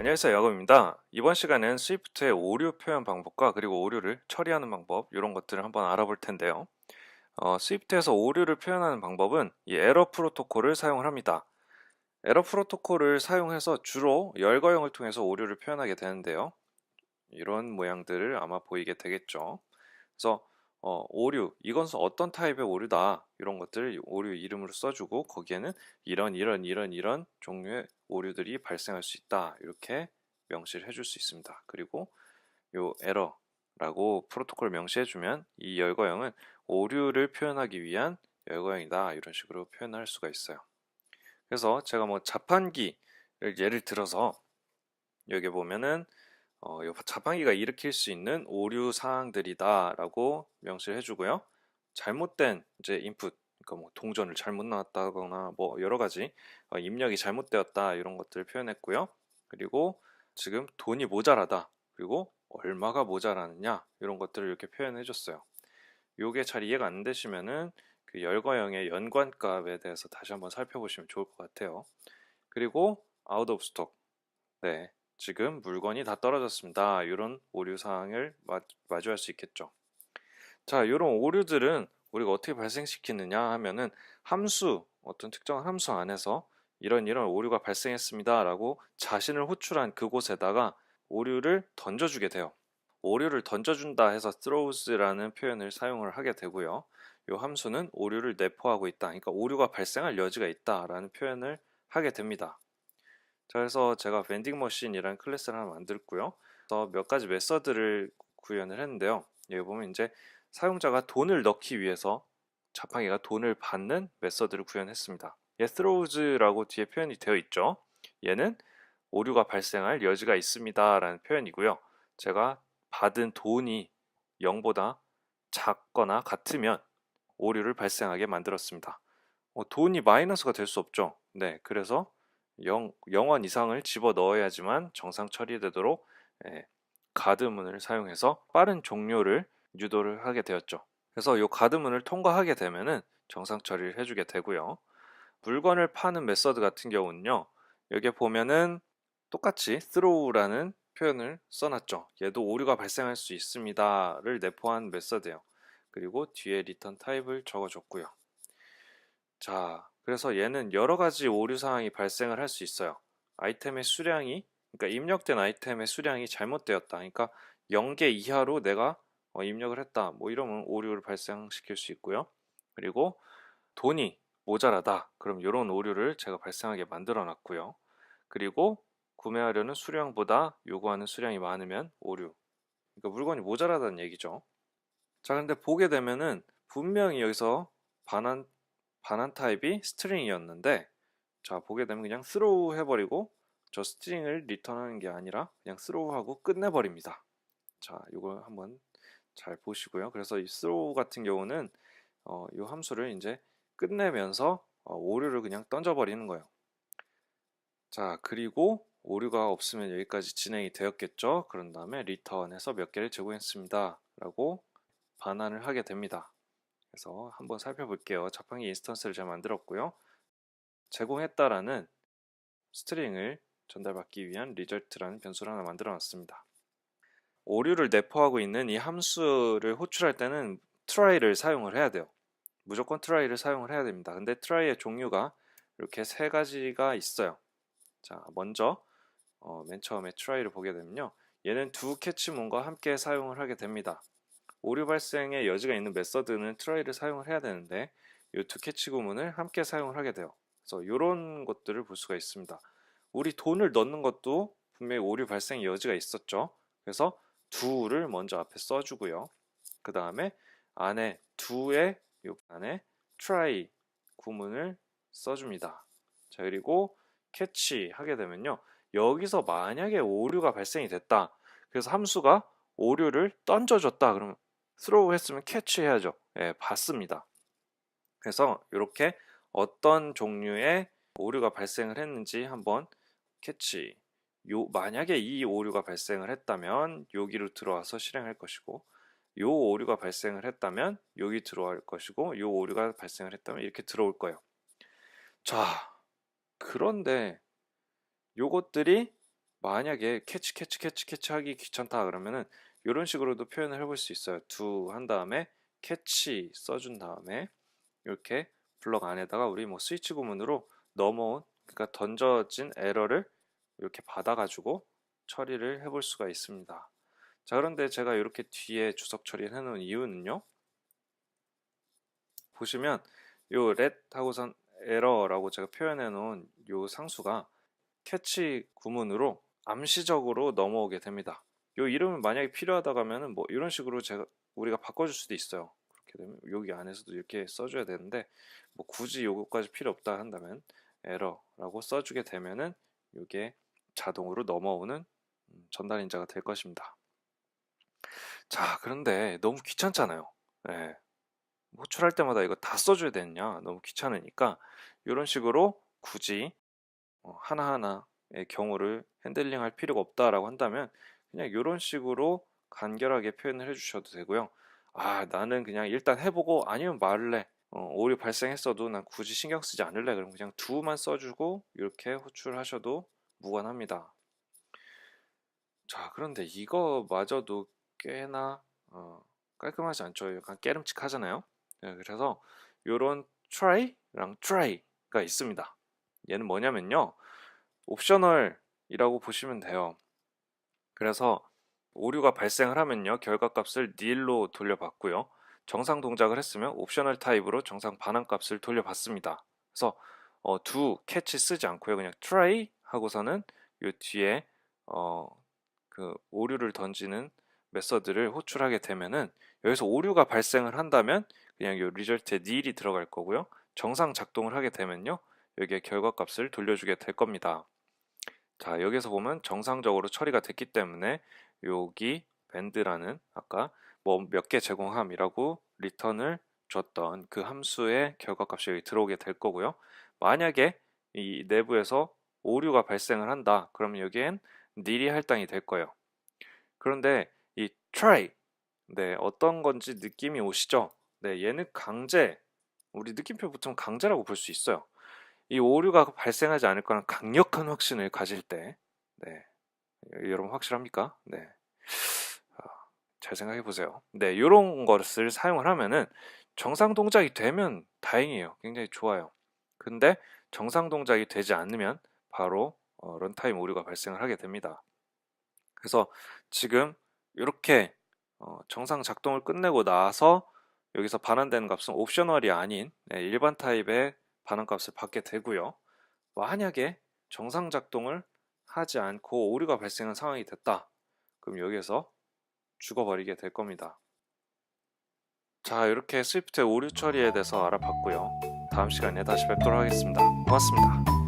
안녕하세요, 야곱입니다. 이번 시간엔 스위프트의 오류 표현 방법과 그리고 오류를 처리하는 방법 이런 것들을 한번 알아볼 텐데요. 스위프트에서 오류를 표현하는 방법은 이 에러 프로토콜을 사용을 합니다. 에러 프로토콜을 사용해서 주로 열거형을 통해서 오류를 표현하게 되는데요. 이런 모양들을 아마 보이게 되겠죠. 그래서 오류, 이것은 어떤 타입의 오류다 이런 것들을 오류 이름으로 써주고 거기에는 이런 종류의 오류들이 발생할 수 있다 이렇게 명시를 해줄 수 있습니다. 그리고 요 에러라고 프로토콜 명시해주면 이 열거형은 오류를 표현하기 위한 열거형이다 이런 식으로 표현할 수가 있어요. 그래서 제가 뭐 자판기를 예를 들어서 여기 보면은 요 자판기가 일으킬 수 있는 오류 사항들이다라고 명시를 해주고요. 잘못된 이제 인풋, 그러니까 뭐 동전을 잘못 넣었다거나 뭐 여러 가지 입력이 잘못되었다 이런 것들을 표현했고요. 그리고 지금 돈이 모자라다, 그리고 얼마가 모자라느냐 이런 것들을 이렇게 표현해줬어요. 요게 잘 이해가 안 되시면은 그 열거형의 연관값에 대해서 다시 한번 살펴보시면 좋을 것 같아요. 그리고 out of stock, 네, 지금 물건이 다 떨어졌습니다. 이런 오류 사항을 마주할 수 있겠죠. 자, 이런 오류들은 우리가 어떻게 발생시키느냐 하면은 함수, 어떤 특정한 함수 안에서 이런 오류가 발생했습니다 라고 자신을 호출한 그곳에다가 오류를 던져주게 돼요. 오류를 던져준다 해서 throws라는 표현을 사용을 하게 되고요. 이 함수는 오류를 내포하고 있다, 그러니까 오류가 발생할 여지가 있다 라는 표현을 하게 됩니다. 자, 그래서 제가 벤딩 머신이라는 클래스를 하나 만들었고요. 그래서 몇 가지 메서드를 구현을 했는데요. 여기 보면 이제 사용자가 돈을 넣기 위해서 자판기가 돈을 받는 메서드를 구현했습니다. 얘 throws라고 뒤에 표현이 되어 있죠. 얘는 오류가 발생할 여지가 있습니다 라는 표현이고요. 제가 받은 돈이 0보다 작거나 같으면 오류를 발생하게 만들었습니다. 돈이 마이너스가 될 수 없죠. 네, 그래서 0원 이상을 집어 넣어야지만 정상 처리되도록 가드문을 사용해서 빠른 종료를 유도를 하게 되었죠. 그래서 이 가드문을 통과하게 되면은 정상 처리를 해주게 되고요. 물건을 파는 메서드 같은 경우는요, 여기 보면은 똑같이 throw라는 표현을 써놨죠. 얘도 오류가 발생할 수 있습니다를 내포한 메서드예요. 그리고 뒤에 리턴 타입을 적어줬고요. 자, 그래서 얘는 여러 가지 오류 사항이 발생을 할 수 있어요. 아이템의 수량이, 그러니까 입력된 아이템의 수량이 잘못되었다. 그러니까 0개 이하로 내가 입력을 했다. 뭐 이러면 오류를 발생시킬 수 있고요. 그리고 돈이 모자라다. 그럼 이런 오류를 제가 발생하게 만들어 놨고요. 그리고 구매하려는 수량보다 요구하는 수량이 많으면 오류. 그러니까 물건이 모자라다는 얘기죠. 자, 근데 보게 되면은 분명히 여기서 반환 타입이 스트링이었는데, 자, 보게 되면 그냥 throw 해버리고 저 스트링을 리턴하는 게 아니라 그냥 throw하고 끝내버립니다. 자, 이거 한번 잘 보시고요. 그래서 이 throw 같은 경우는 이 함수를 이제 끝내면서 오류를 그냥 던져버리는 거예요. 자, 그리고 오류가 없으면 여기까지 진행이 되었겠죠. 그런 다음에 return해서 몇 개를 제공했습니다 라고 반환을 하게 됩니다. 그래서 한번 살펴볼게요. 자판기 인스턴스를 제가 만들었고요. 제공했다라는 스트링을 전달받기 위한 result라는 변수를 하나 만들어 놨습니다. 오류를 내포하고 있는 이 함수를 호출할 때는 try를 사용을 해야 돼요. 무조건 try를 사용을 해야 됩니다. 근데 try의 종류가 이렇게 세 가지가 있어요. 자, 먼저 맨 처음에 try를 보게 되면요, 얘는 두 캐치문과 함께 사용을 하게 됩니다. 오류 발생의 여지가 있는 메서드는 try를 사용을 해야 되는데 이 두 캐치 구문을 함께 사용을 하게 돼요. 그래서 이런 것들을 볼 수가 있습니다. 우리 돈을 넣는 것도 분명히 오류 발생 여지가 있었죠. 그래서 do를 먼저 앞에 써주고요. 그 다음에 안에 do의 요 안에 try 구문을 써줍니다. 자, 그리고 캐치 하게 되면요, 여기서 만약에 오류가 발생이 됐다, 그래서 함수가 오류를 던져줬다, 그러면 throw 했으면 캐치 해야죠. 예, 받습니다. 그래서 이렇게 어떤 종류의 오류가 발생을 했는지 한번 캐치, 만약에 이 오류가 발생을 했다면 여기로 들어와서 실행할 것이고, 요 오류가 발생을 했다면 여기 들어갈 것이고, 요 오류가 발생을 했다면 이렇게 들어올 거예요. 자, 그런데 요것들이 만약에 캐치 하기 귀찮다 그러면은 이런 식으로도 표현을 해볼 수 있어요. do 한 다음에 캐치 써준 다음에 이렇게 블럭 안에다가 우리 뭐 스위치 구문으로 넘어온, 그러니까 던져진 에러를 이렇게 받아가지고 처리를 해볼 수가 있습니다. 자, 그런데 제가 이렇게 뒤에 주석 처리를 해놓은 이유는요. 보시면 요 let 하고선 에러라고 제가 표현해 놓은 요 상수가 캐치 구문으로 암시적으로 넘어오게 됩니다. 요 이름을 만약에 필요하다고 하면은 뭐 이런 식으로 우리가 바꿔줄 수도 있어요. 그렇게 되면 여기 안에서도 이렇게 써줘야 되는데 뭐 굳이 요거까지 필요 없다 한다면 에러라고 써주게 되면은 이게 자동으로 넘어오는 전달 인자가 될 것입니다. 자, 그런데 너무 귀찮잖아요. 예, 호출할 때마다 이거 다 써줘야 되느냐? 너무 귀찮으니까 이런 식으로 굳이 하나하나의 경우를 핸들링 할 필요가 없다라고 한다면 그냥 이런 식으로 간결하게 표현을 해주셔도 되고요. 아, 나는 그냥 일단 해보고 아니면 말래. 오류 발생했어도 난 굳이 신경 쓰지 않을래. 그럼 그냥 do만 써주고 이렇게 호출하셔도 무관합니다. 자, 그런데 이거마저도 꽤나 깔끔하지 않죠. 약간 깨름칙하잖아요. 네, 그래서 이런 try랑 try가 있습니다. 얘는 뭐냐면요. 옵셔널이라고 보시면 돼요. 그래서 오류가 발생을 하면요. 결과값을 nil로 돌려받고요. 정상 동작을 했으면 옵셔널 타입으로 정상 반환값을 돌려받습니다. 그래서 do, catch 쓰지 않고요. 그냥 try 하고서는 요 뒤에 그 오류를 던지는 메서드를 호출하게 되면은 여기서 오류가 발생을 한다면 그냥 요 리절트에 nil이 들어갈 거고요. 정상 작동을 하게 되면요. 여기에 결과값을 돌려주게 될 겁니다. 자, 여기서 보면 정상적으로 처리가 됐기 때문에 여기 밴드라는 아까 뭐 몇 개 제공함이라고 리턴을 줬던 그 함수의 결과값이 여기 들어오게 될 거고요. 만약에 이 내부에서 오류가 발생을 한다. 그러면 여기엔 nil이 할당이 될 거예요. 그런데 이 try, 네, 어떤 건지 느낌이 오시죠? 네, 얘는 강제, 우리 느낌표 붙으면 강제라고 볼 수 있어요. 이 오류가 발생하지 않을 거란 강력한 확신을 가질 때, 네, 여러분 확실합니까? 네, 아, 잘 생각해 보세요. 네, 이런 것을 사용을 하면은 정상 동작이 되면 다행이에요. 굉장히 좋아요. 근데 정상 동작이 되지 않으면 바로 런타임 오류가 발생을 하게 됩니다. 그래서 지금 이렇게 정상 작동을 끝내고 나서 여기서 반환되는 값은 옵셔널이 아닌 일반 타입의 반환값을 받게 되고요. 만약에 정상 작동을 하지 않고 오류가 발생한 상황이 됐다. 그럼 여기에서 죽어버리게 될 겁니다. 자, 이렇게 스위프트의 오류 처리에 대해서 알아봤고요. 다음 시간에 다시 뵙도록 하겠습니다. 고맙습니다.